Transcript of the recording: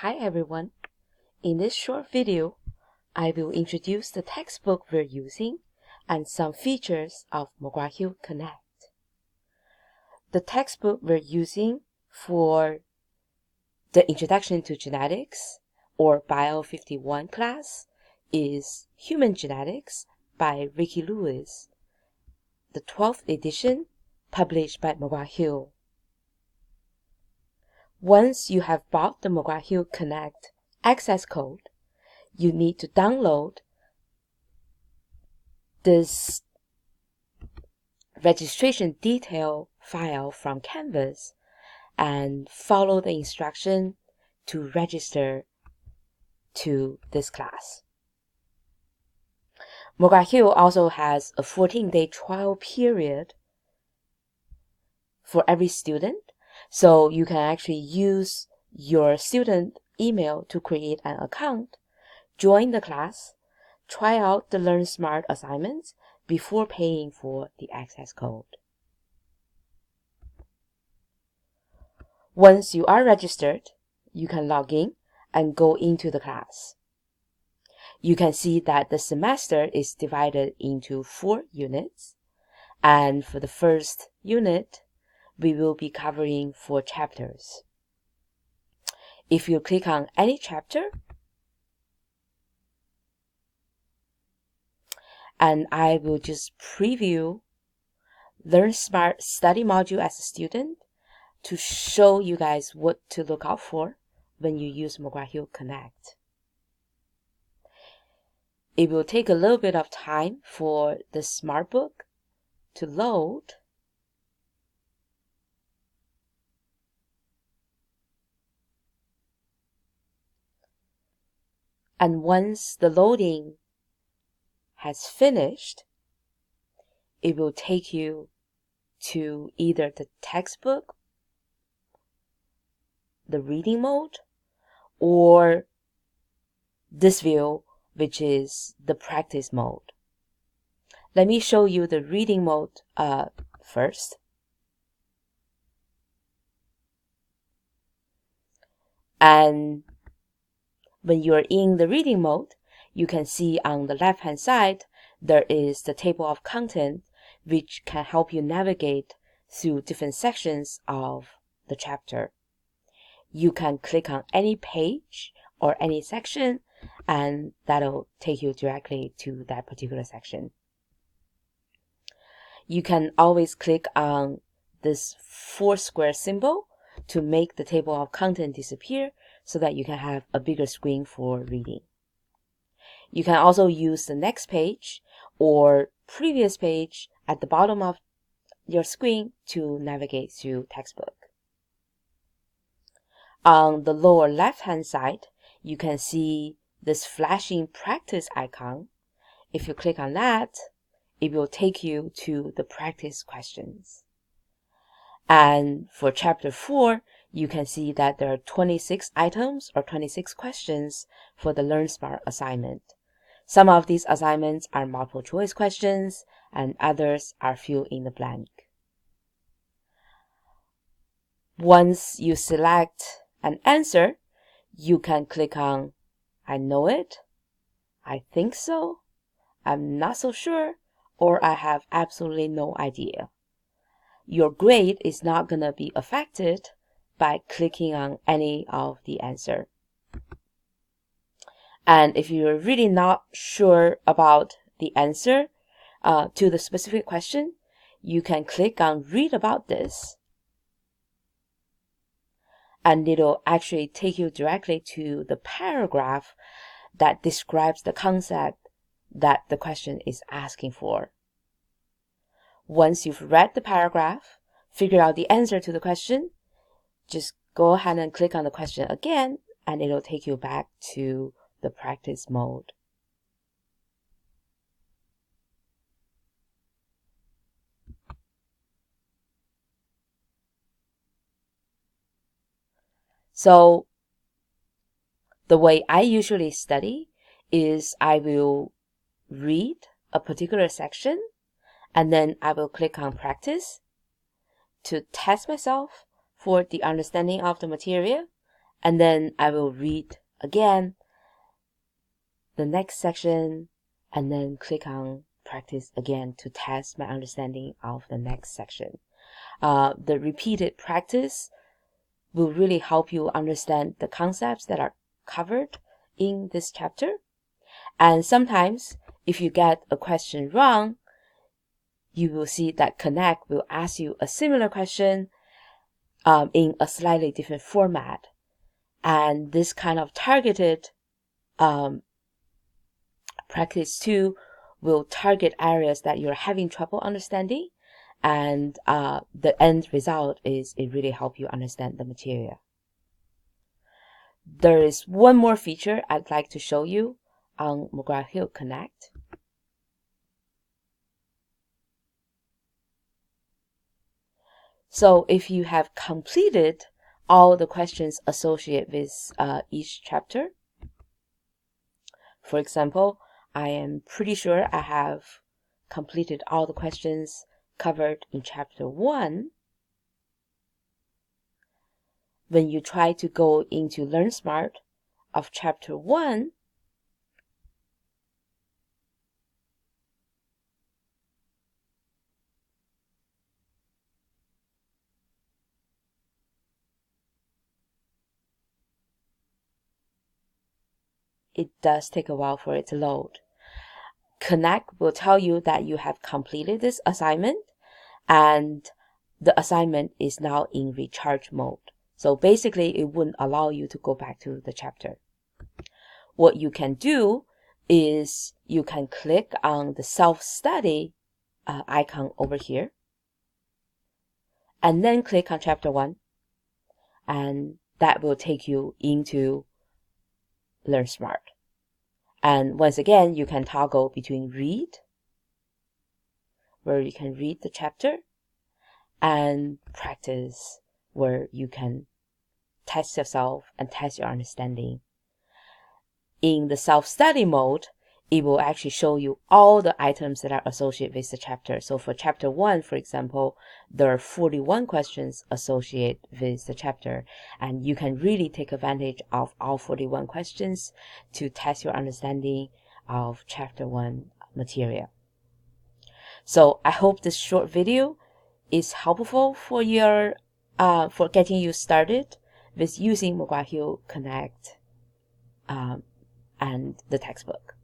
Hi everyone. In this short video, I will introduce the textbook we're using and some features of McGraw-Hill Connect. The textbook we're using for the Introduction to Genetics or Bio 51 class is Human Genetics by Ricky Lewis, the 12th edition published by McGraw-Hill. Once you have bought the McGraw-Hill Connect access code, you need to download this registration detail file from Canvas and follow the instruction to register to this class. McGraw-Hill also has a 14-day trial period for every student, so you can actually use your student email to create an account, join the class, try out the Learn Smart assignments before paying for the access code. Once you are registered, you can log in and go into the class. You can see that the semester is divided into 4 units, and for the first unit, we will be covering 4 chapters. If you click on any chapter, and I will just preview Learn Smart study module as a student to show you guys what to look out for when you use McGraw-Hill Connect. It will take a little bit of time for the Smart Book to load. And once the loading has finished, it will take you to either the textbook, the reading mode, or this view, which is the practice mode. Let me show you the reading mode first. And when you're in the reading mode, you can see on the left-hand side, there is the table of content, which can help you navigate through different sections of the chapter. You can click on any page or any section, and that'll take you directly to that particular section. You can always click on this 4 square symbol to make the table of content disappear so that you can have a bigger screen for reading. You can also use the next page or previous page at the bottom of your screen to navigate through textbook. On the lower left-hand side, you can see this flashing practice icon. If you click on that, it will take you to the practice questions. And for chapter 4, you can see that there are 26 items or 26 questions for the Learn Smart assignment. Some of these assignments are multiple choice questions and others are fill in the blank. Once you select an answer, you can click on I know it, I think so, I'm not so sure, or I have absolutely no idea. Your grade is not going to be affected by clicking on any of the answer. And if you're really not sure about the answer to the specific question, you can click on Read About This. And it'll actually take you directly to the paragraph that describes the concept that the question is asking for. Once you've read the paragraph, figure out the answer to the question, just go ahead and click on the question again, and it'll take you back to the practice mode. So the way I usually study is I will read a particular section, and then I will click on practice to test myself for the understanding of the material, And then I will read again the next section and then click on practice again to test my understanding of the next section. The repeated practice will really help you understand the concepts that are covered in this chapter. And sometimes if you get a question wrong, you will see that Connect will ask you a similar question in a slightly different format. And this kind of targeted practice 2 will target areas that you're having trouble understanding, and the end result is it really helps you understand the material. There is one more feature I'd like to show you on McGraw-Hill Connect. So if you have completed all the questions associated with each chapter, for example, I am pretty sure I have completed all the questions covered in chapter 1. When you try to go into Learn Smart of chapter 1, it does take a while for it to load. Connect will tell you that you have completed this assignment and the assignment is now in recharge mode. So basically, it wouldn't allow you to go back to the chapter. What you can do is you can click on the self-study icon over here and then click on chapter 1, and that will take you into Learn Smart. And once again, you can toggle between read, where you can read the chapter, and practice, where you can test yourself and test your understanding. In the self-study mode, it will actually show you all the items that are associated with the chapter. So for chapter 1, for example, there are 41 questions associated with the chapter, and you can really take advantage of all 41 questions to test your understanding of chapter 1 material. So I hope this short video is helpful for your for getting you started with using McGraw-Hill Connect and the textbook.